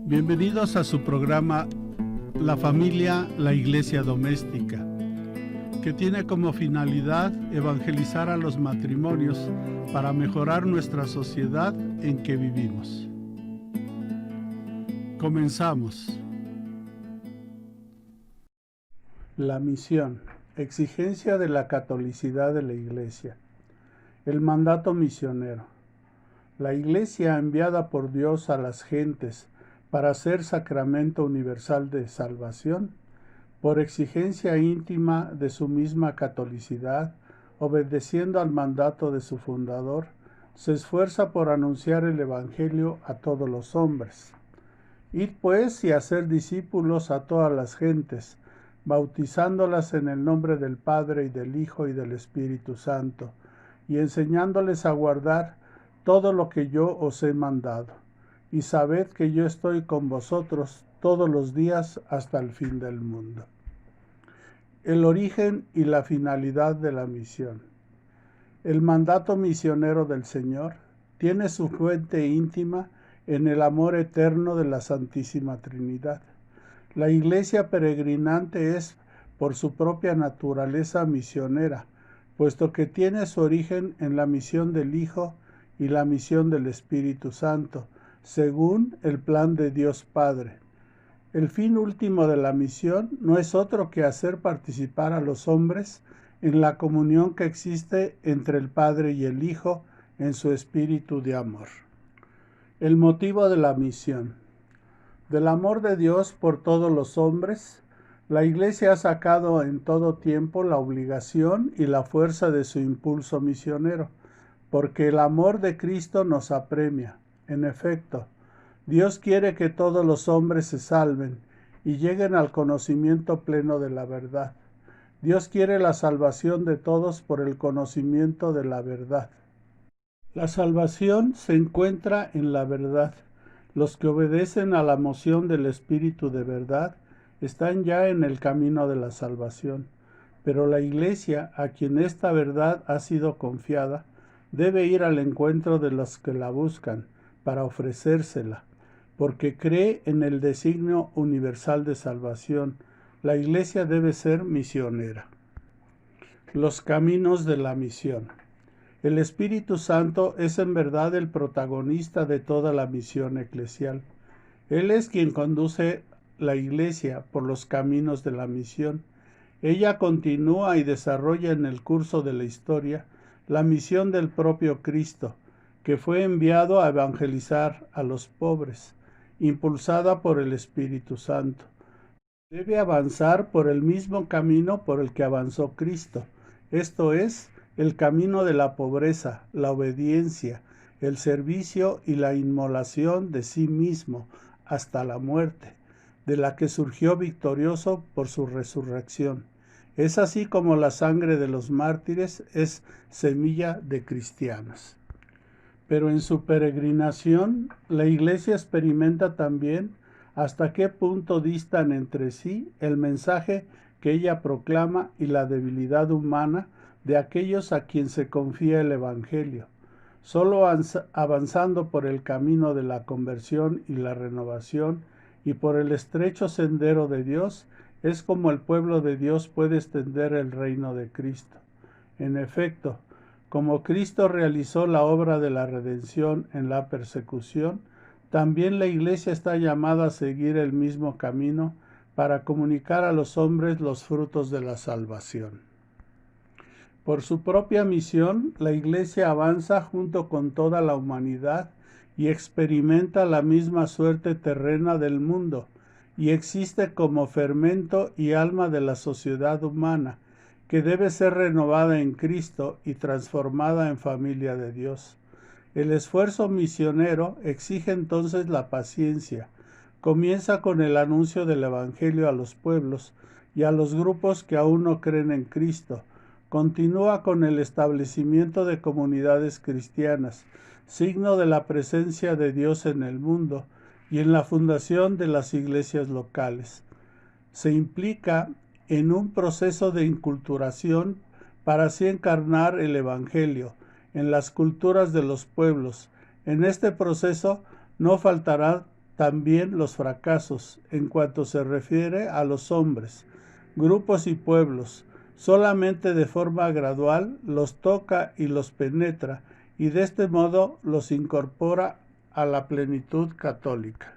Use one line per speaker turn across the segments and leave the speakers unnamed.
Bienvenidos a su programa La Familia, la Iglesia Doméstica, que tiene como finalidad evangelizar a los matrimonios para mejorar nuestra sociedad en que vivimos. Comenzamos. La misión, exigencia de la catolicidad de la Iglesia. El mandato misionero. La Iglesia enviada por Dios a las gentes para ser sacramento universal de salvación, por exigencia íntima de su misma catolicidad, obedeciendo al mandato de su fundador, se esfuerza por anunciar el Evangelio a todos los hombres. Id pues y hacer discípulos a todas las gentes, bautizándolas en el nombre del Padre y del Hijo y del Espíritu Santo, y enseñándoles a guardar todo lo que yo os he mandado. Y sabed que yo estoy con vosotros todos los días hasta el fin del mundo. El origen y la finalidad de la misión. El mandato misionero del Señor tiene su fuente íntima en el amor eterno de la Santísima Trinidad. La Iglesia peregrinante es, por su propia naturaleza, misionera, puesto que tiene su origen en la misión del Hijo y la misión del Espíritu Santo, según el plan de Dios Padre. El fin último de la misión no es otro que hacer participar a los hombres en la comunión que existe entre el Padre y el Hijo en su espíritu de amor. El motivo de la misión. Del amor de Dios por todos los hombres, la Iglesia ha sacado en todo tiempo la obligación y la fuerza de su impulso misionero, porque el amor de Cristo nos apremia. En efecto, Dios quiere que todos los hombres se salven y lleguen al conocimiento pleno de la verdad. Dios quiere la salvación de todos por el conocimiento de la verdad. La salvación se encuentra en la verdad. Los que obedecen a la moción del Espíritu de verdad están ya en el camino de la salvación. Pero la Iglesia, a quien esta verdad ha sido confiada, debe ir al encuentro de los que la buscan para ofrecérsela, porque cree en el designio universal de salvación. La Iglesia debe ser misionera. Los caminos de la misión. El Espíritu Santo es en verdad el protagonista de toda la misión eclesial. Él es quien conduce la Iglesia por los caminos de la misión. Ella continúa y desarrolla en el curso de la historia la misión del propio Cristo, que fue enviado a evangelizar a los pobres, impulsada por el Espíritu Santo. Debe avanzar por el mismo camino por el que avanzó Cristo, esto es, el camino de la pobreza, la obediencia, el servicio y la inmolación de sí mismo hasta la muerte, de la que surgió victorioso por su resurrección. Es así como la sangre de los mártires es semilla de cristianos. Pero en su peregrinación, la Iglesia experimenta también hasta qué punto distan entre sí el mensaje que ella proclama y la debilidad humana de aquellos a quien se confía el Evangelio. Solo avanzando por el camino de la conversión y la renovación y por el estrecho sendero de Dios es como el pueblo de Dios puede extender el reino de Cristo. En efecto, como Cristo realizó la obra de la redención en la persecución, también la Iglesia está llamada a seguir el mismo camino para comunicar a los hombres los frutos de la salvación. Por su propia misión, la Iglesia avanza junto con toda la humanidad y experimenta la misma suerte terrena del mundo, y existe como fermento y alma de la sociedad humana, que debe ser renovada en Cristo y transformada en familia de Dios. El esfuerzo misionero exige entonces la paciencia. Comienza con el anuncio del Evangelio a los pueblos y a los grupos que aún no creen en Cristo. Continúa con el establecimiento de comunidades cristianas, signo de la presencia de Dios en el mundo, y en la fundación de las iglesias locales. Se implica en un proceso de inculturación para así encarnar el Evangelio en las culturas de los pueblos. En este proceso no faltará también los fracasos en cuanto se refiere a los hombres, grupos y pueblos. Solamente de forma gradual los toca y los penetra, y de este modo los incorpora a la plenitud católica.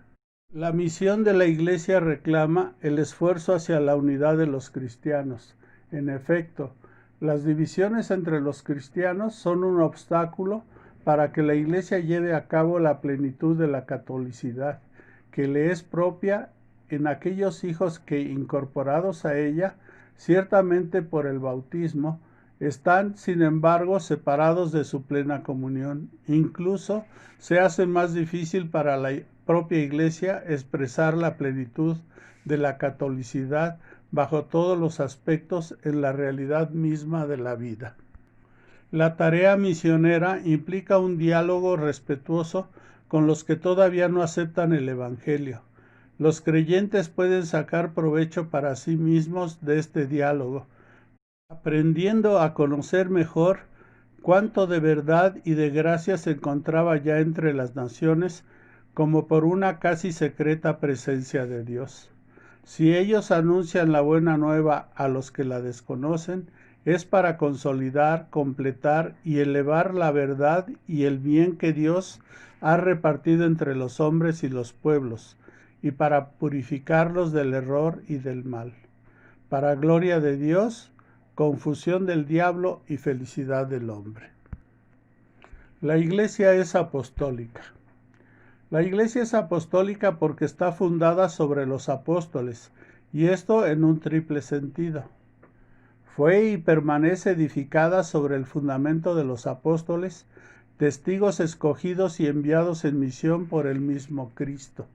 La misión de la Iglesia reclama el esfuerzo hacia la unidad de los cristianos. En efecto, las divisiones entre los cristianos son un obstáculo para que la Iglesia lleve a cabo la plenitud de la catolicidad, que le es propia en aquellos hijos que, incorporados a ella, ciertamente por el bautismo, están, sin embargo, separados de su plena comunión. Incluso se hace más difícil para la propia Iglesia expresar la plenitud de la catolicidad bajo todos los aspectos en la realidad misma de la vida. La tarea misionera implica un diálogo respetuoso con los que todavía no aceptan el Evangelio. Los creyentes pueden sacar provecho para sí mismos de este diálogo, aprendiendo a conocer mejor cuánto de verdad y de gracia se encontraba ya entre las naciones, como por una casi secreta presencia de Dios. Si ellos anuncian la buena nueva a los que la desconocen, es para consolidar, completar y elevar la verdad y el bien que Dios ha repartido entre los hombres y los pueblos, y para purificarlos del error y del mal. Para gloria de Dios, confusión del diablo y felicidad del hombre. La Iglesia es apostólica. La Iglesia es apostólica porque está fundada sobre los apóstoles, y esto en un triple sentido. Fue y permanece edificada sobre el fundamento de los apóstoles, testigos escogidos y enviados en misión por el mismo Cristo.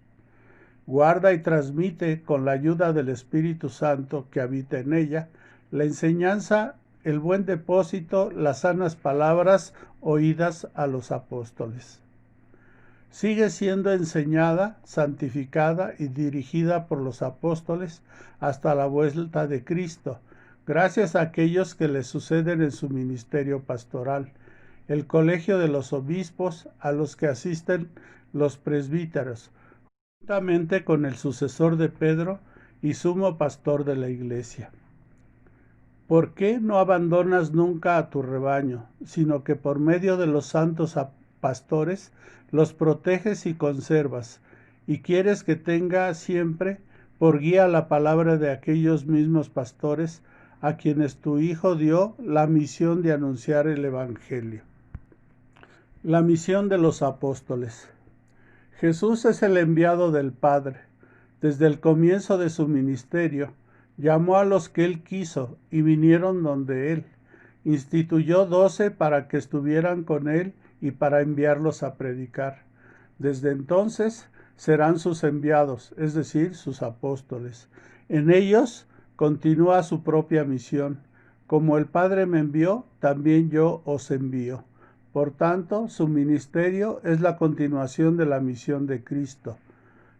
Guarda y transmite, con la ayuda del Espíritu Santo que habita en ella, la enseñanza, el buen depósito, las sanas palabras oídas a los apóstoles. Sigue siendo enseñada, santificada y dirigida por los apóstoles hasta la vuelta de Cristo, gracias a aquellos que le suceden en su ministerio pastoral, el colegio de los obispos, a los que asisten los presbíteros, juntamente con el sucesor de Pedro y sumo pastor de la Iglesia. ¿Por qué no abandonas nunca a tu rebaño, sino que por medio de los santos pastores los proteges y conservas, y quieres que tenga siempre por guía la palabra de aquellos mismos pastores a quienes tu Hijo dio la misión de anunciar el Evangelio? La misión de los apóstoles. Jesús es el enviado del Padre. Desde el comienzo de su ministerio, llamó a los que Él quiso y vinieron donde Él. Instituyó 12 para que estuvieran con Él y para enviarlos a predicar. Desde entonces serán sus enviados, es decir, sus apóstoles. En ellos continúa su propia misión. Como el Padre me envió, también yo os envío. Por tanto, su ministerio es la continuación de la misión de Cristo.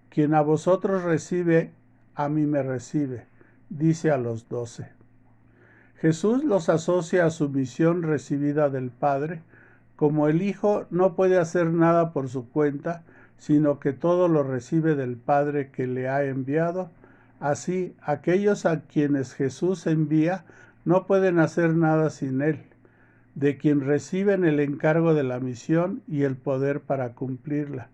Quien a vosotros recibe, a mí me recibe, dice a los 12. Jesús los asocia a su misión recibida del Padre. Como el Hijo no puede hacer nada por su cuenta, sino que todo lo recibe del Padre que le ha enviado, así aquellos a quienes Jesús envía no pueden hacer nada sin Él, de quien reciben el encargo de la misión y el poder para cumplirla.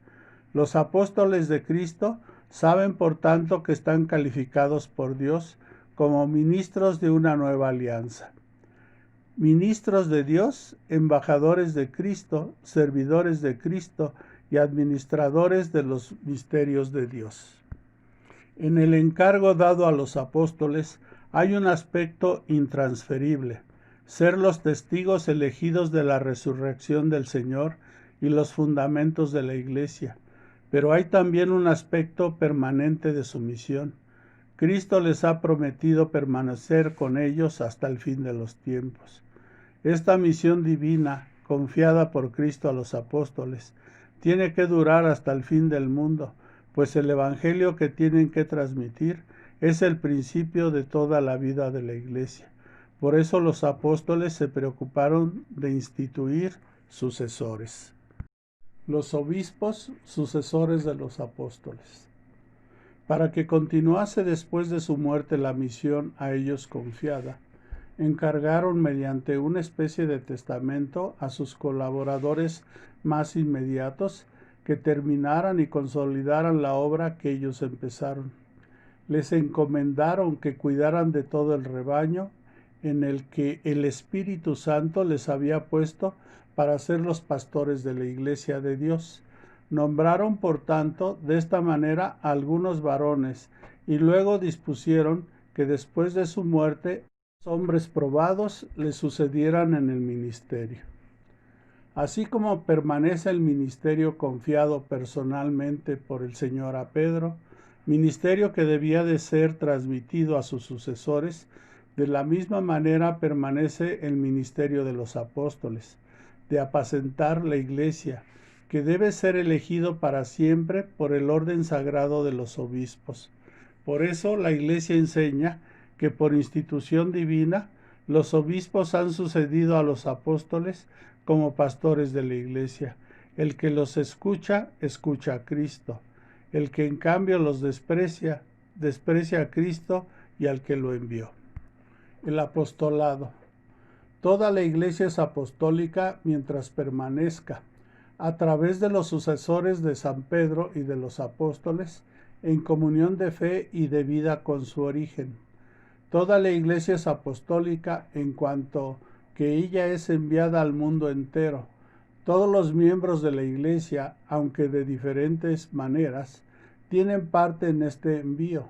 Los apóstoles de Cristo saben, por tanto, que están calificados por Dios como ministros de una nueva alianza. Ministros de Dios, embajadores de Cristo, servidores de Cristo y administradores de los misterios de Dios. En el encargo dado a los apóstoles hay un aspecto intransferible: ser los testigos elegidos de la resurrección del Señor y los fundamentos de la Iglesia. Pero hay también un aspecto permanente de su misión. Cristo les ha prometido permanecer con ellos hasta el fin de los tiempos. Esta misión divina, confiada por Cristo a los apóstoles, tiene que durar hasta el fin del mundo, pues el Evangelio que tienen que transmitir es el principio de toda la vida de la Iglesia. Por eso los apóstoles se preocuparon de instituir sucesores. los obispos sucesores de los apóstoles. Para que continuase después de su muerte la misión a ellos confiada, encargaron mediante una especie de testamento a sus colaboradores más inmediatos que terminaran y consolidaran la obra que ellos empezaron. Les encomendaron que cuidaran de todo el rebaño en el que el Espíritu Santo les había puesto para ser los pastores de la Iglesia de Dios. Nombraron, por tanto, de esta manera a algunos varones, y luego dispusieron que después de su muerte hombres probados le sucedieran en el ministerio. Así como permanece el ministerio confiado personalmente por el Señor a Pedro, ministerio que debía de ser transmitido a sus sucesores, de la misma manera permanece el ministerio de los apóstoles, de apacentar la iglesia, que debe ser elegido para siempre por el orden sagrado de los obispos. Por eso la iglesia enseña que por institución divina los obispos han sucedido a los apóstoles como pastores de la iglesia. El que los escucha, escucha a Cristo. El que en cambio los desprecia, desprecia a Cristo y al que lo envió. El apostolado. Toda la iglesia es apostólica mientras permanezca, a través de los sucesores de San Pedro y de los apóstoles, en comunión de fe y de vida con su origen. Toda la iglesia es apostólica en cuanto que ella es enviada al mundo entero. Todos los miembros de la iglesia, aunque de diferentes maneras, tienen parte en este envío.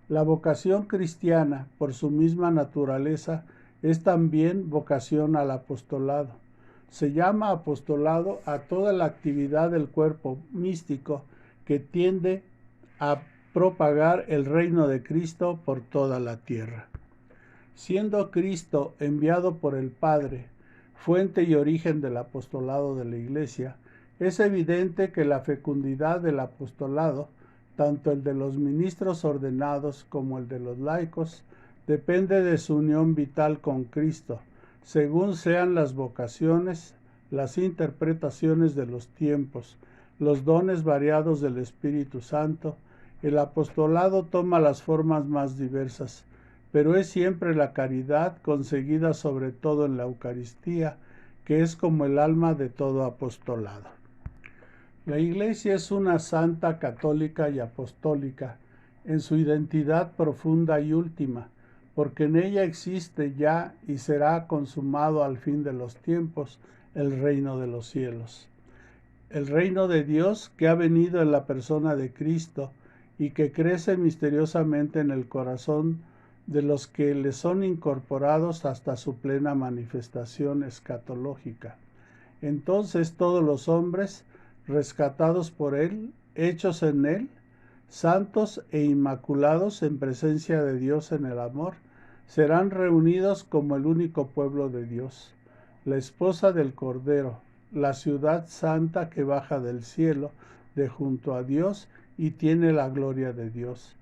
La vocación cristiana, por su misma naturaleza, es también vocación al apostolado. Se llama apostolado a toda la actividad del cuerpo místico que tiende a propagar el reino de Cristo por toda la tierra. Siendo Cristo enviado por el Padre, fuente y origen del apostolado de la Iglesia, es evidente que la fecundidad del apostolado, tanto el de los ministros ordenados como el de los laicos, depende de su unión vital con Cristo, según sean las vocaciones, las interpretaciones de los tiempos, los dones variados del Espíritu Santo. El apostolado toma las formas más diversas, pero es siempre la caridad conseguida sobre todo en la Eucaristía, que es como el alma de todo apostolado. La Iglesia es una santa, católica y apostólica, en su identidad profunda y última, porque en ella existe ya y será consumado al fin de los tiempos el reino de los cielos. El reino de Dios que ha venido en la persona de Cristo y que crece misteriosamente en el corazón de los que le son incorporados hasta su plena manifestación escatológica. Entonces todos los hombres, rescatados por Él, hechos en Él, santos e inmaculados en presencia de Dios en el amor, serán reunidos como el único pueblo de Dios, la esposa del Cordero, la ciudad santa que baja del cielo de junto a Dios y tiene la gloria de Dios.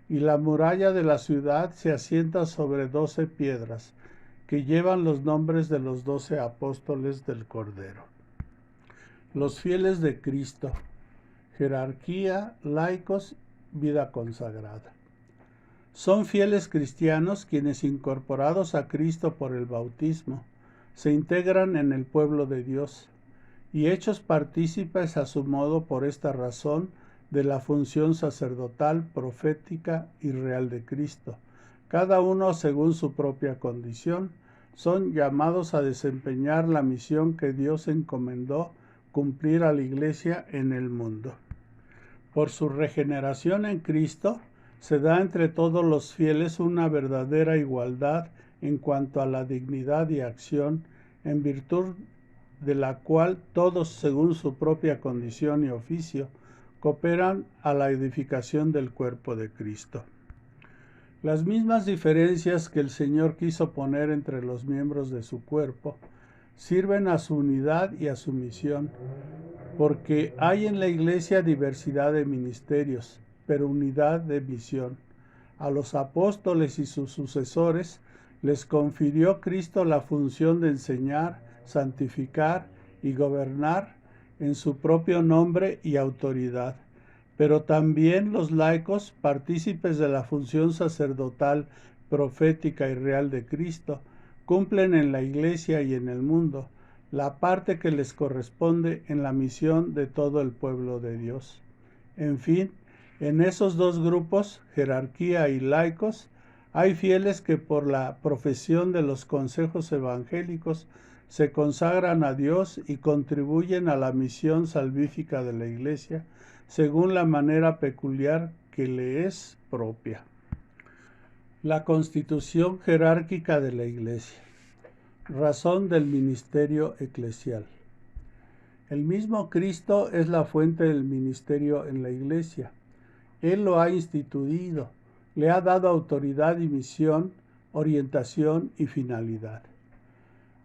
Y la muralla de la ciudad se asienta sobre 12 piedras, que llevan los nombres de los 12 apóstoles del Cordero. Los fieles de Cristo, jerarquía, laicos, vida consagrada. Son fieles cristianos quienes, incorporados a Cristo por el bautismo, se integran en el pueblo de Dios y hechos partícipes a su modo por esta razón de la función sacerdotal, profética y real de Cristo. Cada uno según su propia condición, son llamados a desempeñar la misión que Dios encomendó cumplir a la Iglesia en el mundo. Por su regeneración en Cristo, se da entre todos los fieles una verdadera igualdad en cuanto a la dignidad y acción, en virtud de la cual todos, según su propia condición y oficio, cooperan a la edificación del cuerpo de Cristo. Las mismas diferencias que el Señor quiso poner entre los miembros de su cuerpo sirven a su unidad y a su misión, porque hay en la Iglesia diversidad de ministerios, pero unidad de misión. A los apóstoles y sus sucesores les confirió Cristo la función de enseñar, santificar y gobernar en su propio nombre y autoridad, pero también los laicos, partícipes de la función sacerdotal, profética y real de Cristo, cumplen en la Iglesia y en el mundo la parte que les corresponde en la misión de todo el pueblo de Dios. En fin, en esos dos grupos, jerarquía y laicos, hay fieles que por la profesión de los consejos evangélicos se consagran a Dios y contribuyen a la misión salvífica de la Iglesia según la manera peculiar que le es propia. La constitución jerárquica de la Iglesia. Razón del ministerio eclesial. El mismo Cristo es la fuente del ministerio en la Iglesia. Él lo ha instituido, le ha dado autoridad y misión, orientación y finalidad.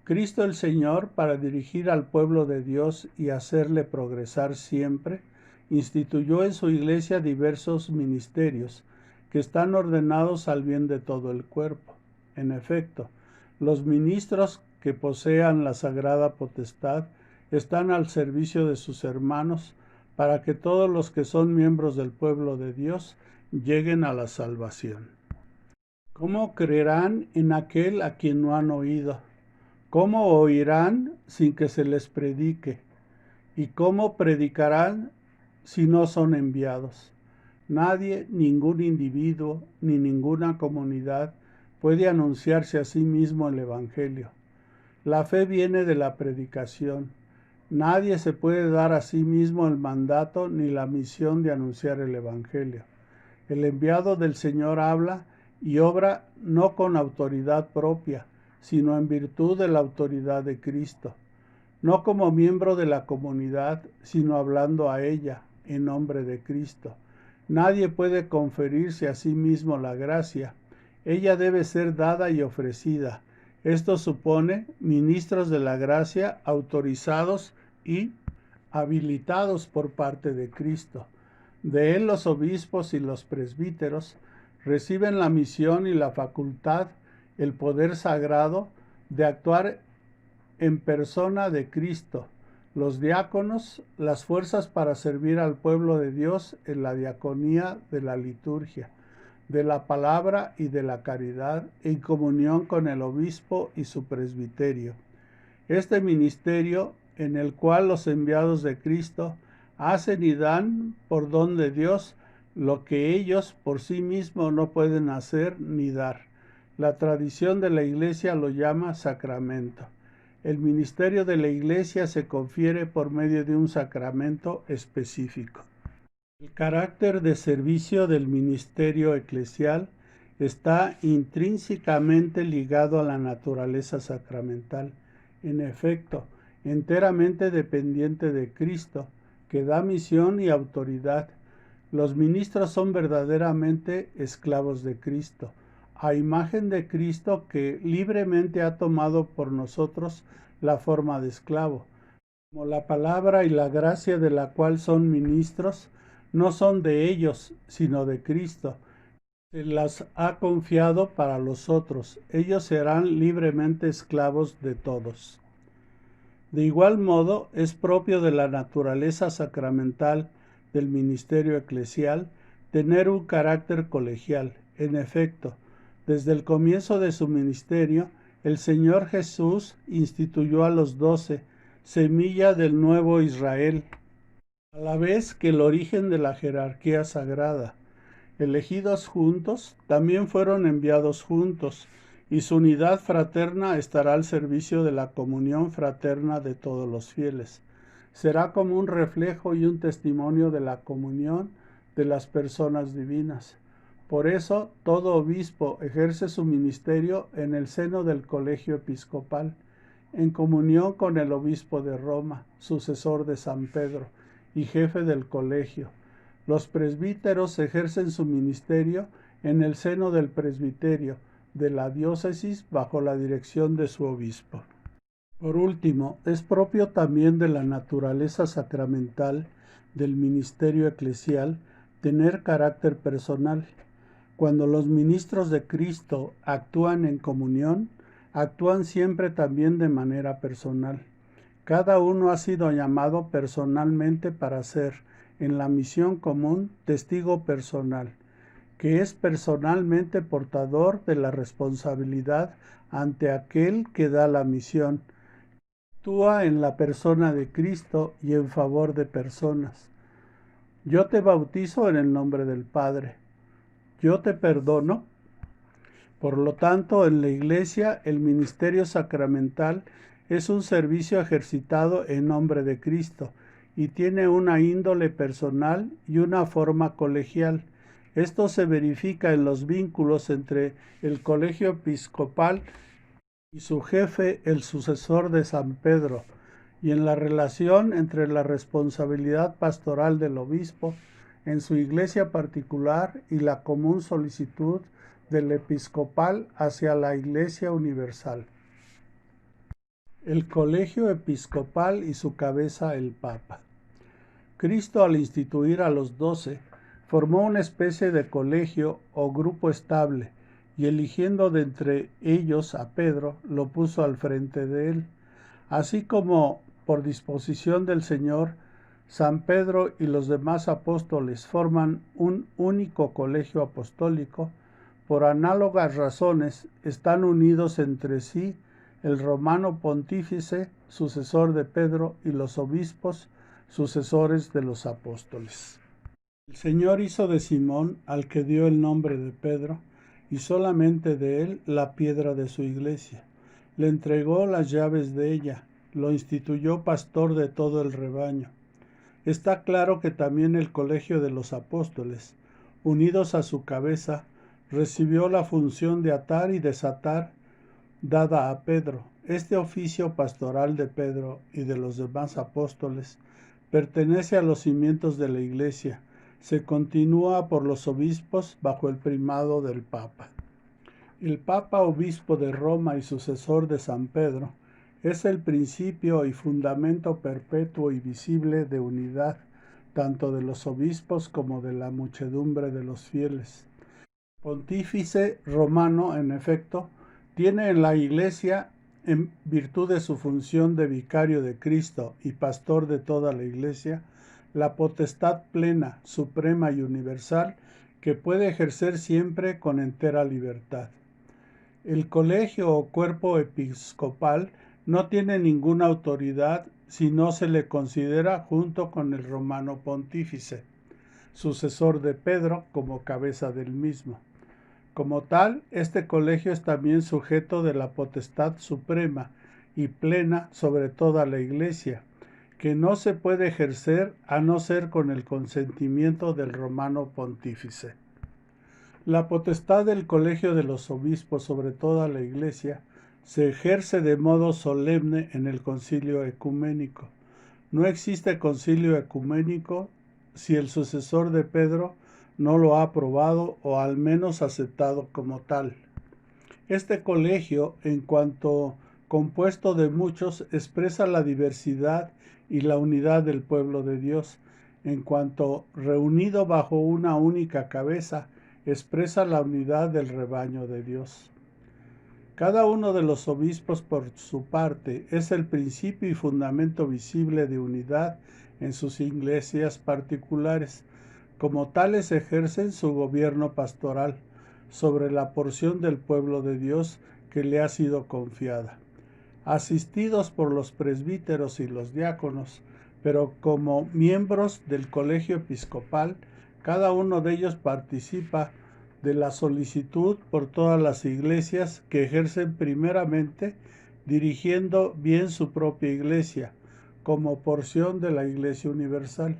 Cristo el Señor, para dirigir al pueblo de Dios y hacerle progresar siempre, instituyó en su Iglesia diversos ministerios que están ordenados al bien de todo el cuerpo. En efecto, los ministros que posean la sagrada potestad están al servicio de sus hermanos para que todos los que son miembros del pueblo de Dios lleguen a la salvación. ¿Cómo creerán en aquel a quien no han oído? ¿Cómo oirán sin que se les predique? ¿Y cómo predicarán si no son enviados? Nadie, ningún individuo, ni ninguna comunidad puede anunciarse a sí mismo el Evangelio. La fe viene de la predicación. Nadie se puede dar a sí mismo el mandato ni la misión de anunciar el Evangelio. El enviado del Señor habla y obra no con autoridad propia, sino en virtud de la autoridad de Cristo, no como miembro de la comunidad, sino hablando a ella en nombre de Cristo. Nadie puede conferirse a sí mismo la gracia. Ella debe ser dada y ofrecida. Esto supone ministros de la gracia autorizados y habilitados por parte de Cristo. De él los obispos y los presbíteros reciben la misión y la facultad, el poder sagrado de actuar en persona de Cristo. Los diáconos, las fuerzas para servir al pueblo de Dios en la diaconía de la liturgia, de la palabra y de la caridad, en comunión con el obispo y su presbiterio. Este ministerio, en el cual los enviados de Cristo hacen y dan por don de Dios lo que ellos por sí mismos no pueden hacer ni dar. La tradición de la Iglesia lo llama sacramento. El ministerio de la Iglesia se confiere por medio de un sacramento específico. El carácter de servicio del ministerio eclesial está intrínsecamente ligado a la naturaleza sacramental. En efecto, enteramente dependiente de Cristo, que da misión y autoridad. Los ministros son verdaderamente esclavos de Cristo, a imagen de Cristo que libremente ha tomado por nosotros la forma de esclavo. Como la palabra y la gracia de la cual son ministros, no son de ellos, sino de Cristo. Se las ha confiado para los otros. Ellos serán libremente esclavos de todos. De igual modo, es propio de la naturaleza sacramental del ministerio eclesial tener un carácter colegial. En efecto, desde el comienzo de su ministerio, el Señor Jesús instituyó a los 12, semilla del nuevo Israel, a la vez que el origen de la jerarquía sagrada. Elegidos juntos, también fueron enviados juntos, y su unidad fraterna estará al servicio de la comunión fraterna de todos los fieles. Será como un reflejo y un testimonio de la comunión de las personas divinas. Por eso, todo obispo ejerce su ministerio en el seno del colegio episcopal, en comunión con el obispo de Roma, sucesor de San Pedro y jefe del colegio. Los presbíteros ejercen su ministerio en el seno del presbiterio de la diócesis bajo la dirección de su obispo. Por último, es propio también de la naturaleza sacramental del ministerio eclesial tener carácter personal. Cuando los ministros de Cristo actúan en comunión, actúan siempre también de manera personal. Cada uno ha sido llamado personalmente para ser, en la misión común, testigo personal, que es personalmente portador de la responsabilidad ante aquel que da la misión. Actúa en la persona de Cristo y en favor de personas. Yo te bautizo en el nombre del Padre. Yo te perdono. Por lo tanto, en la Iglesia, el ministerio sacramental es un servicio ejercitado en nombre de Cristo y tiene una índole personal y una forma colegial. Esto se verifica en los vínculos entre el colegio episcopal y su jefe, el sucesor de San Pedro, y en la relación entre la responsabilidad pastoral del obispo en su iglesia particular y la común solicitud del episcopal hacia la Iglesia universal. El colegio episcopal y su cabeza, el Papa. Cristo, al instituir a los 12, formó una especie de colegio o grupo estable, y eligiendo de entre ellos a Pedro, lo puso al frente de él. Así como, por disposición del Señor, San Pedro y los demás apóstoles forman un único colegio apostólico, por análogas razones están unidos entre sí el romano pontífice, sucesor de Pedro, y los obispos, sucesores de los apóstoles. El Señor hizo de Simón, al que dio el nombre de Pedro, y solamente de él, la piedra de su iglesia. Le entregó las llaves de ella, lo instituyó pastor de todo el rebaño. Está claro que también el colegio de los apóstoles, unidos a su cabeza, recibió la función de atar y desatar dada a Pedro. Este oficio pastoral de Pedro y de los demás apóstoles pertenece a los cimientos de la Iglesia. Se continúa por los obispos bajo el primado del Papa. El Papa Obispo de Roma y sucesor de San Pedro es el principio y fundamento perpetuo y visible de unidad, tanto de los obispos como de la muchedumbre de los fieles. Pontífice romano, en efecto, tiene en la Iglesia, en virtud de su función de vicario de Cristo y pastor de toda la Iglesia, la potestad plena, suprema y universal que puede ejercer siempre con entera libertad. El colegio o cuerpo episcopal no tiene ninguna autoridad si no se le considera junto con el romano pontífice, sucesor de Pedro, como cabeza del mismo. Como tal, este colegio es también sujeto de la potestad suprema y plena sobre toda la Iglesia, que no se puede ejercer a no ser con el consentimiento del romano pontífice. La potestad del colegio de los obispos sobre toda la Iglesia se ejerce de modo solemne en el concilio ecuménico. No existe concilio ecuménico si el sucesor de Pedro no lo ha aprobado o al menos aceptado como tal. Este colegio, en cuanto compuesto de muchos, expresa la diversidad y la unidad del pueblo de Dios. En cuanto reunido bajo una única cabeza, expresa la unidad del rebaño de Dios. Cada uno de los obispos, por su parte, es el principio y fundamento visible de unidad en sus iglesias particulares. Como tales ejercen su gobierno pastoral sobre la porción del pueblo de Dios que le ha sido confiada, asistidos por los presbíteros y los diáconos, pero como miembros del colegio episcopal, cada uno de ellos participa de la solicitud por todas las iglesias que ejercen primeramente dirigiendo bien su propia iglesia, como porción de la Iglesia universal.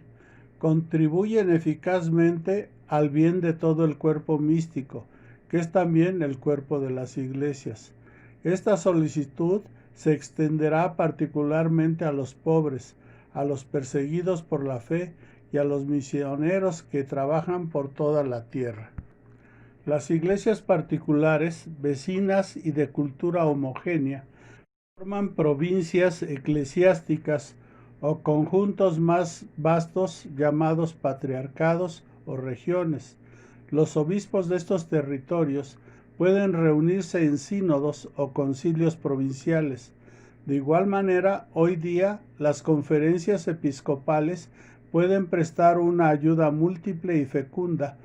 Contribuyen eficazmente al bien de todo el cuerpo místico, que es también el cuerpo de las iglesias. Esta solicitud se extenderá particularmente a los pobres, a los perseguidos por la fe y a los misioneros que trabajan por toda la tierra. Las iglesias particulares, vecinas y de cultura homogénea, forman provincias eclesiásticas o conjuntos más vastos llamados patriarcados o regiones. Los obispos de estos territorios pueden reunirse en sínodos o concilios provinciales. De igual manera, hoy día las conferencias episcopales pueden prestar una ayuda múltiple y fecunda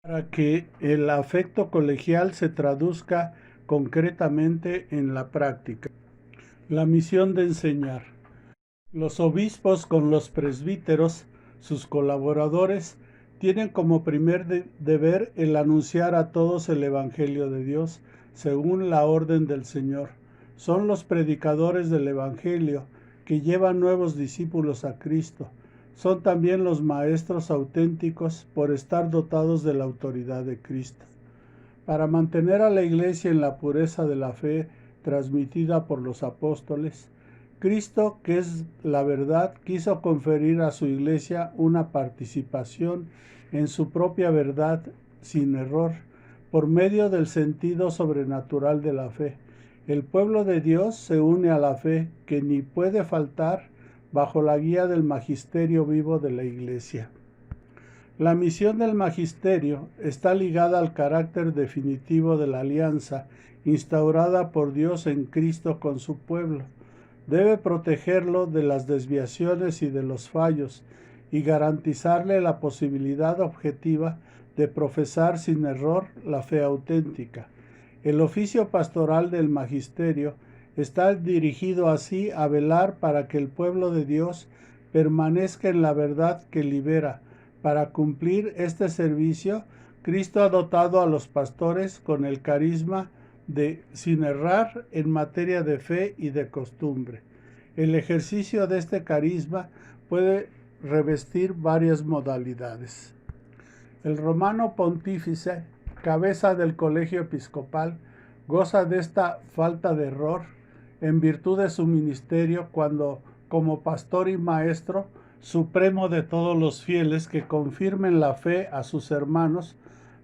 para que el afecto colegial se traduzca concretamente en la práctica. La misión de enseñar. Los obispos con los presbíteros, sus colaboradores, tienen como primer deber el anunciar a todos el Evangelio de Dios, según la orden del Señor. Son los predicadores del Evangelio que llevan nuevos discípulos a Cristo. Son también los maestros auténticos por estar dotados de la autoridad de Cristo. Para mantener a la Iglesia en la pureza de la fe transmitida por los apóstoles, Cristo, que es la verdad, quiso conferir a su Iglesia una participación en su propia verdad sin error, por medio del sentido sobrenatural de la fe. El pueblo de Dios se une a la fe que ni puede faltar bajo la guía del magisterio vivo de la Iglesia. La misión del magisterio está ligada al carácter definitivo de la alianza instaurada por Dios en Cristo con su pueblo. Debe protegerlo de las desviaciones y de los fallos y garantizarle la posibilidad objetiva de profesar sin error la fe auténtica. El oficio pastoral del magisterio está dirigido así a velar para que el pueblo de Dios permanezca en la verdad que libera. Para cumplir este servicio, Cristo ha dotado a los pastores con el carisma de sin errar en materia de fe y de costumbre. El ejercicio de este carisma puede revestir varias modalidades. El romano pontífice, cabeza del colegio episcopal, goza de esta falta de error en virtud de su ministerio cuando, como pastor y maestro supremo de todos los fieles que confirmen la fe a sus hermanos,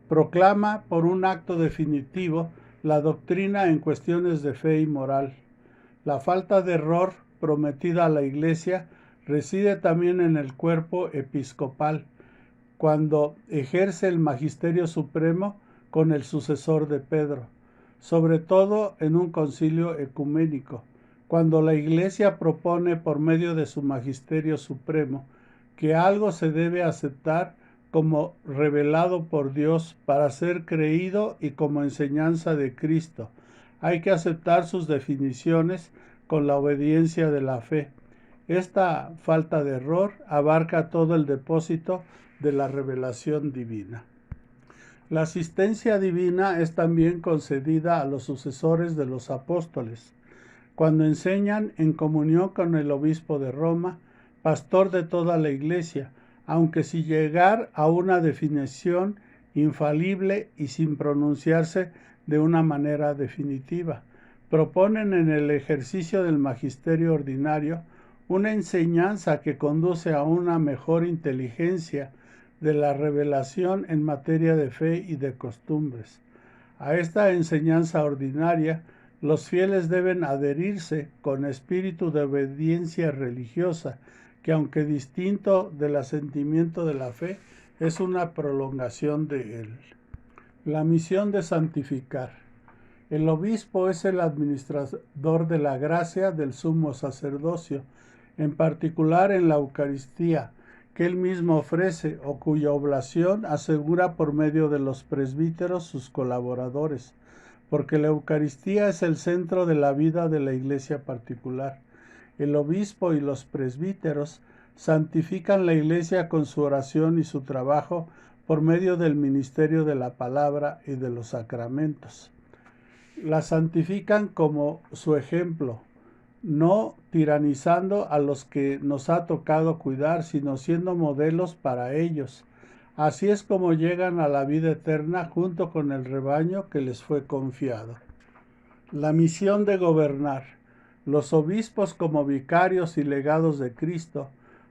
proclama por un acto definitivo la doctrina en cuestiones de fe y moral. La falta de error prometida a la Iglesia reside también en el cuerpo episcopal, cuando ejerce el magisterio supremo con el sucesor de Pedro, sobre todo en un concilio ecuménico, cuando la Iglesia propone por medio de su magisterio supremo que algo se debe aceptar como revelado por Dios para ser creído y como enseñanza de Cristo. Hay que aceptar sus definiciones con la obediencia de la fe. Esta falta de error abarca todo el depósito de la revelación divina. La asistencia divina es también concedida a los sucesores de los apóstoles, cuando enseñan en comunión con el obispo de Roma, pastor de toda la Iglesia, aunque sin llegar a una definición infalible y sin pronunciarse de una manera definitiva. Proponen en el ejercicio del magisterio ordinario una enseñanza que conduce a una mejor inteligencia de la revelación en materia de fe y de costumbres. A esta enseñanza ordinaria, los fieles deben adherirse con espíritu de obediencia religiosa, que aunque distinto del asentimiento de la fe, es una prolongación de él. La misión de santificar. El obispo es el administrador de la gracia del sumo sacerdocio, en particular en la Eucaristía, que él mismo ofrece o cuya oblación asegura por medio de los presbíteros sus colaboradores, porque la Eucaristía es el centro de la vida de la Iglesia particular. El obispo y los presbíteros santifican la Iglesia con su oración y su trabajo por medio del ministerio de la palabra y de los sacramentos. La santifican como su ejemplo, no tiranizando a los que nos ha tocado cuidar, sino siendo modelos para ellos. Así es como llegan a la vida eterna junto con el rebaño que les fue confiado. La misión de gobernar. Los obispos, como vicarios y legados de Cristo,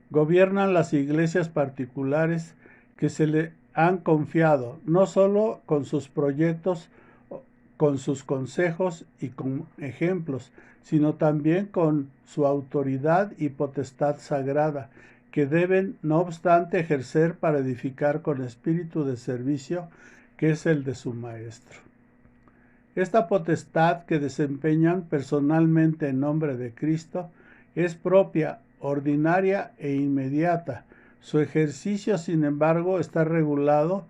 gobiernan las iglesias particulares que se le han confiado, no solo con sus proyectos, con sus consejos y con ejemplos, sino también con su autoridad y potestad sagrada, que deben, no obstante, ejercer para edificar con espíritu de servicio, que es el de su Maestro. Esta potestad que desempeñan personalmente en nombre de Cristo es propia, ordinaria e inmediata. Su ejercicio, sin embargo, está regulado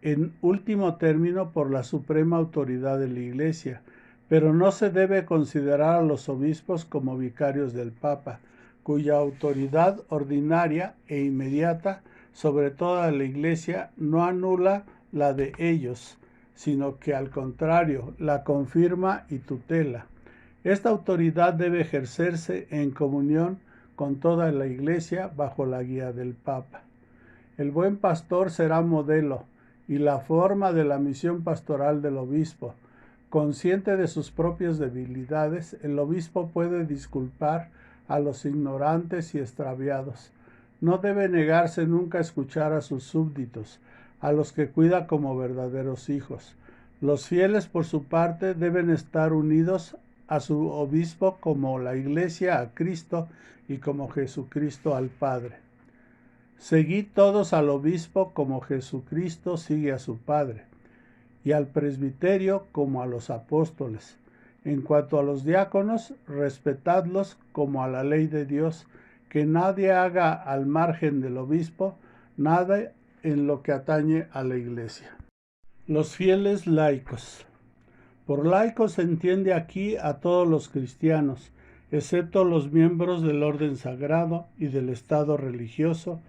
en último término por la suprema autoridad de la Iglesia, pero no se debe considerar a los obispos como vicarios del Papa, cuya autoridad ordinaria e inmediata sobre toda la Iglesia no anula la de ellos, sino que al contrario la confirma y tutela. Esta autoridad debe ejercerse en comunión con toda la Iglesia bajo la guía del Papa. El buen pastor será modelo y la forma de la misión pastoral del obispo. Consciente de sus propias debilidades, el obispo puede disculpar a los ignorantes y extraviados. No debe negarse nunca a escuchar a sus súbditos, a los que cuida como verdaderos hijos. Los fieles, por su parte, deben estar unidos a su obispo como la Iglesia a Cristo y como Jesucristo al Padre. Seguid todos al obispo como Jesucristo sigue a su Padre, y al presbiterio como a los apóstoles. En cuanto a los diáconos, respetadlos como a la ley de Dios, que nadie haga al margen del obispo nada en lo que atañe a la Iglesia. Los fieles laicos. Por laicos se entiende aquí a todos los cristianos, excepto los miembros del orden sagrado y del estado religioso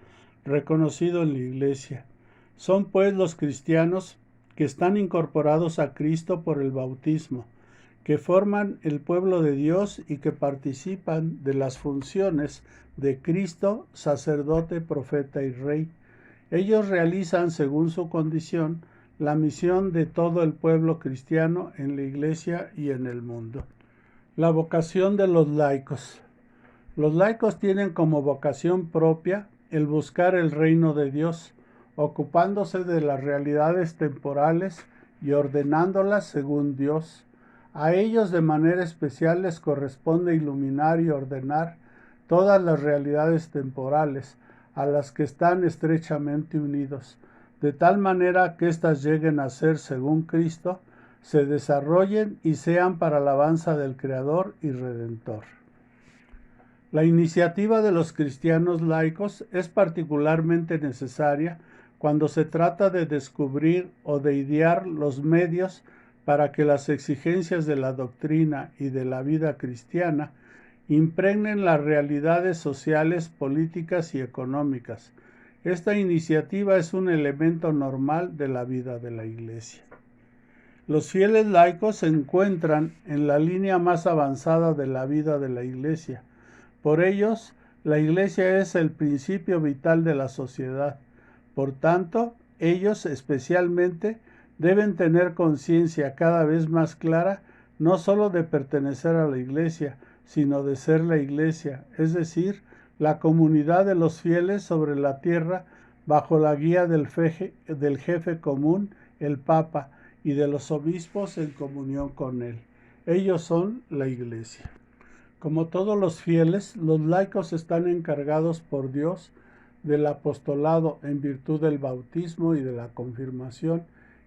reconocido en la Iglesia. Son pues los cristianos que están incorporados a Cristo por el bautismo, que forman el pueblo de Dios y que participan de las funciones de Cristo, sacerdote, profeta y rey. Ellos realizan, según su condición, la misión de todo el pueblo cristiano en la Iglesia y en el mundo. La vocación de los laicos. Los laicos tienen como vocación propia el buscar el reino de Dios, ocupándose de las realidades temporales y ordenándolas según Dios. A ellos de manera especial les corresponde iluminar y ordenar todas las realidades temporales a las que están estrechamente unidos, de tal manera que éstas lleguen a ser según Cristo, se desarrollen y sean para alabanza del Creador y Redentor. La iniciativa de los cristianos laicos es particularmente necesaria cuando se trata de descubrir o de idear los medios para que las exigencias de la doctrina y de la vida cristiana impregnen las realidades sociales, políticas y económicas. Esta iniciativa es un elemento normal de la vida de la Iglesia. Los fieles laicos se encuentran en la línea más avanzada de la vida de la Iglesia. Por ellos, la Iglesia es el principio vital de la sociedad. Por tanto, ellos especialmente deben tener conciencia cada vez más clara no sólo de pertenecer a la Iglesia, sino de ser la Iglesia, es decir, la comunidad de los fieles sobre la tierra bajo la guía del jefe común, el Papa, y de los obispos en comunión con él. Ellos son la Iglesia. Como todos los fieles, los laicos están encargados por Dios del apostolado en virtud del bautismo y de la confirmación,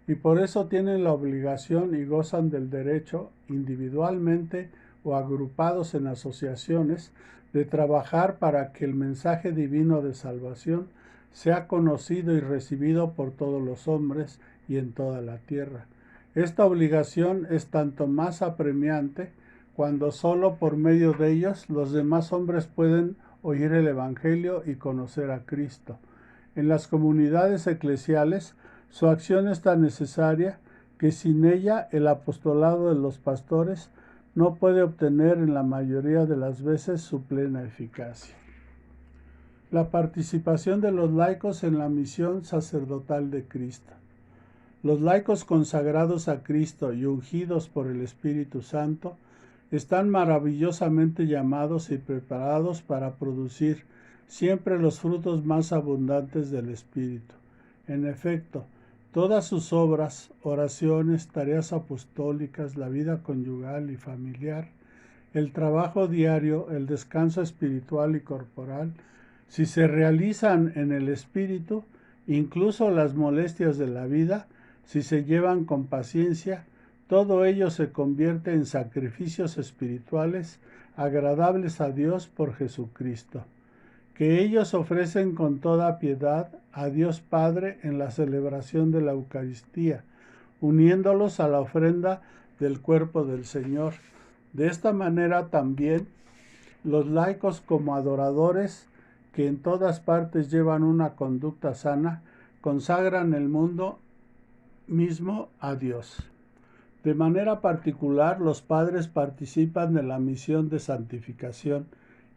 y por eso tienen la obligación y gozan del derecho, individualmente o agrupados en asociaciones, de trabajar para que el mensaje divino de salvación sea conocido y recibido por todos los hombres y en toda la tierra. Esta obligación es tanto más apremiante cuando solo por medio de ellos los demás hombres pueden oír el Evangelio y conocer a Cristo. En las comunidades eclesiales, su acción es tan necesaria que sin ella el apostolado de los pastores no puede obtener en la mayoría de las veces su plena eficacia. La participación de los laicos en la misión sacerdotal de Cristo. Los laicos consagrados a Cristo y ungidos por el Espíritu Santo están maravillosamente llamados y preparados para producir siempre los frutos más abundantes del Espíritu. En efecto, todas sus obras, oraciones, tareas apostólicas, la vida conyugal y familiar, el trabajo diario, el descanso espiritual y corporal, si se realizan en el Espíritu, incluso las molestias de la vida, si se llevan con paciencia, todo ello se convierte en sacrificios espirituales agradables a Dios por Jesucristo, que ellos ofrecen con toda piedad a Dios Padre en la celebración de la Eucaristía, uniéndolos a la ofrenda del cuerpo del Señor. De esta manera también los laicos, como adoradores que en todas partes llevan una conducta sana, consagran el mundo mismo a Dios. De manera particular, los padres participan de la misión de santificación,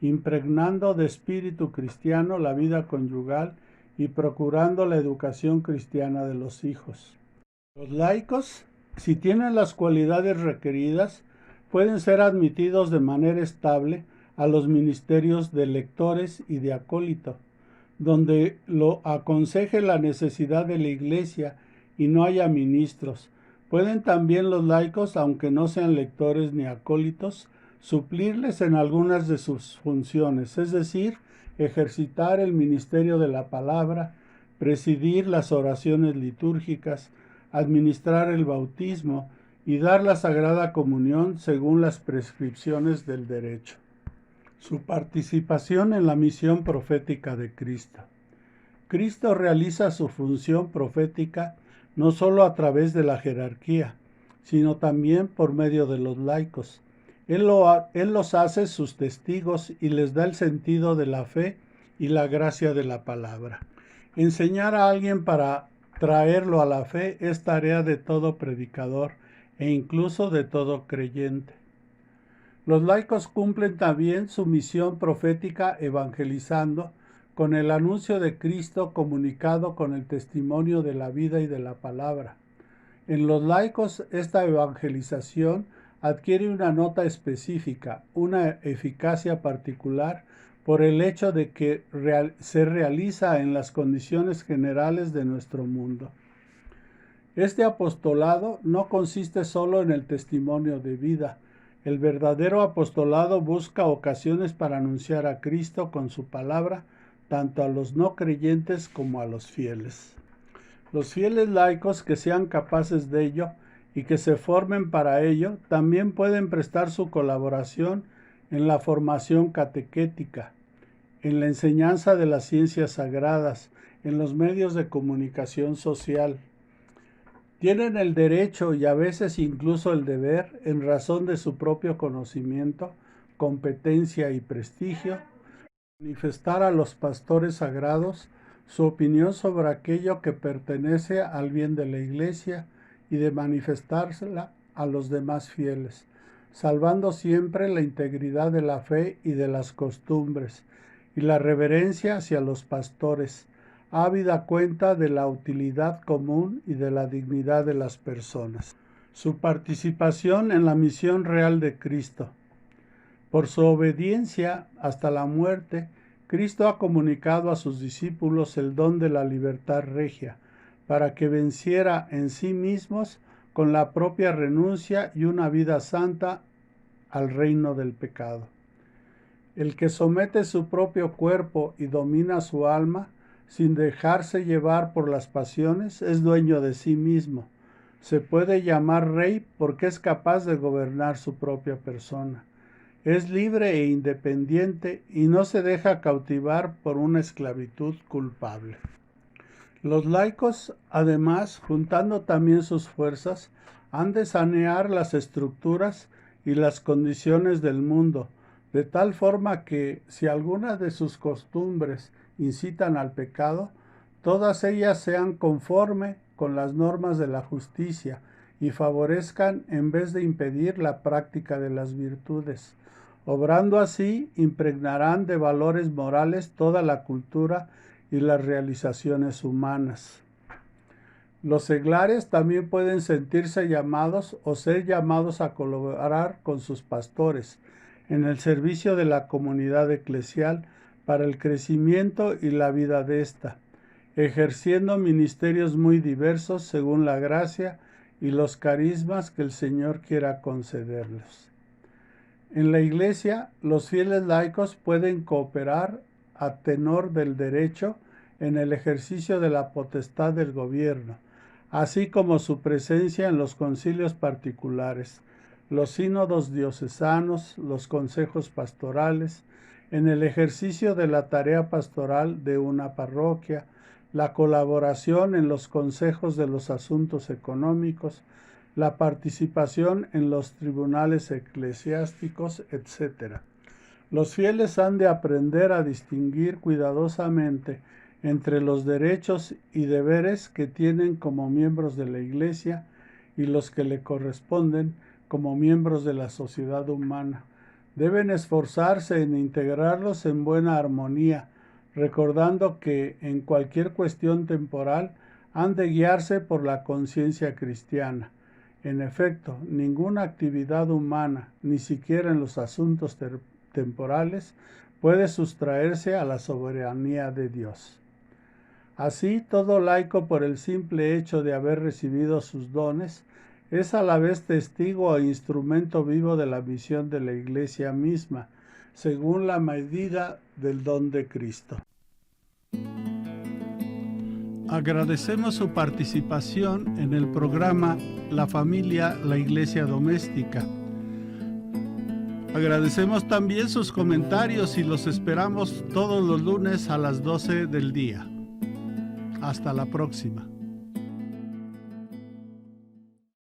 impregnando de espíritu cristiano la vida conyugal y procurando la educación cristiana de los hijos. Los laicos, si tienen las cualidades requeridas, pueden ser admitidos de manera estable a los ministerios de lectores y de acólito, donde lo aconseje la necesidad de la Iglesia y no haya ministros. Pueden también los laicos, aunque no sean lectores ni acólitos, suplirles en algunas de sus funciones, es decir, ejercitar el ministerio de la palabra, presidir las oraciones litúrgicas, administrar el bautismo y dar la Sagrada Comunión según las prescripciones del derecho. Su participación en la misión profética de Cristo. Cristo realiza su función profética no solo a través de la jerarquía, sino también por medio de los laicos. Él los hace sus testigos y les da el sentido de la fe y la gracia de la palabra. Enseñar a alguien para traerlo a la fe es tarea de todo predicador e incluso de todo creyente. Los laicos cumplen también su misión profética evangelizando, con el anuncio de Cristo comunicado con el testimonio de la vida y de la palabra. En los laicos esta evangelización adquiere una nota específica, una eficacia particular, por el hecho de que se realiza en las condiciones generales de nuestro mundo. Este apostolado no consiste solo en el testimonio de vida. El verdadero apostolado busca ocasiones para anunciar a Cristo con su palabra, tanto a los no creyentes como a los fieles. Los fieles laicos que sean capaces de ello y que se formen para ello, también pueden prestar su colaboración en la formación catequética, en la enseñanza de las ciencias sagradas, en los medios de comunicación social. Tienen el derecho y a veces incluso el deber, en razón de su propio conocimiento, competencia y prestigio, manifestar a los pastores sagrados su opinión sobre aquello que pertenece al bien de la Iglesia y de manifestársela a los demás fieles, salvando siempre la integridad de la fe y de las costumbres y la reverencia hacia los pastores, ávida cuenta de la utilidad común y de la dignidad de las personas. Su participación en la misión real de Cristo. Por su obediencia hasta la muerte, Cristo ha comunicado a sus discípulos el don de la libertad regia, para que venciera en sí mismos con la propia renuncia y una vida santa al reino del pecado. El que somete su propio cuerpo y domina su alma, sin dejarse llevar por las pasiones, es dueño de sí mismo. Se puede llamar rey porque es capaz de gobernar su propia persona. Es libre e independiente y no se deja cautivar por una esclavitud culpable. Los laicos, además, juntando también sus fuerzas, han de sanear las estructuras y las condiciones del mundo, de tal forma que, si algunas de sus costumbres incitan al pecado, todas ellas sean conforme con las normas de la justicia y favorezcan en vez de impedir la práctica de las virtudes. Obrando así, impregnarán de valores morales toda la cultura y las realizaciones humanas. Los seglares también pueden sentirse llamados o ser llamados a colaborar con sus pastores en el servicio de la comunidad eclesial para el crecimiento y la vida de ésta, ejerciendo ministerios muy diversos según la gracia y los carismas que el Señor quiera concederles. En la Iglesia, los fieles laicos pueden cooperar a tenor del derecho en el ejercicio de la potestad del gobierno, así como su presencia en los concilios particulares, los sínodos diocesanos, los consejos pastorales, en el ejercicio de la tarea pastoral de una parroquia, la colaboración en los consejos de los asuntos económicos, la participación en los tribunales eclesiásticos, etc. Los fieles han de aprender a distinguir cuidadosamente entre los derechos y deberes que tienen como miembros de la Iglesia y los que le corresponden como miembros de la sociedad humana. Deben esforzarse en integrarlos en buena armonía, recordando que en cualquier cuestión temporal han de guiarse por la conciencia cristiana. En efecto, ninguna actividad humana, ni siquiera en los asuntos temporales, puede sustraerse a la soberanía de Dios. Así, todo laico, por el simple hecho de haber recibido sus dones, es a la vez testigo e instrumento vivo de la misión de la Iglesia misma, según la medida del don de Cristo. Agradecemos su participación en el programa La Familia, la Iglesia Doméstica. Agradecemos también sus comentarios y los esperamos todos los lunes a las 12 del día. Hasta la próxima.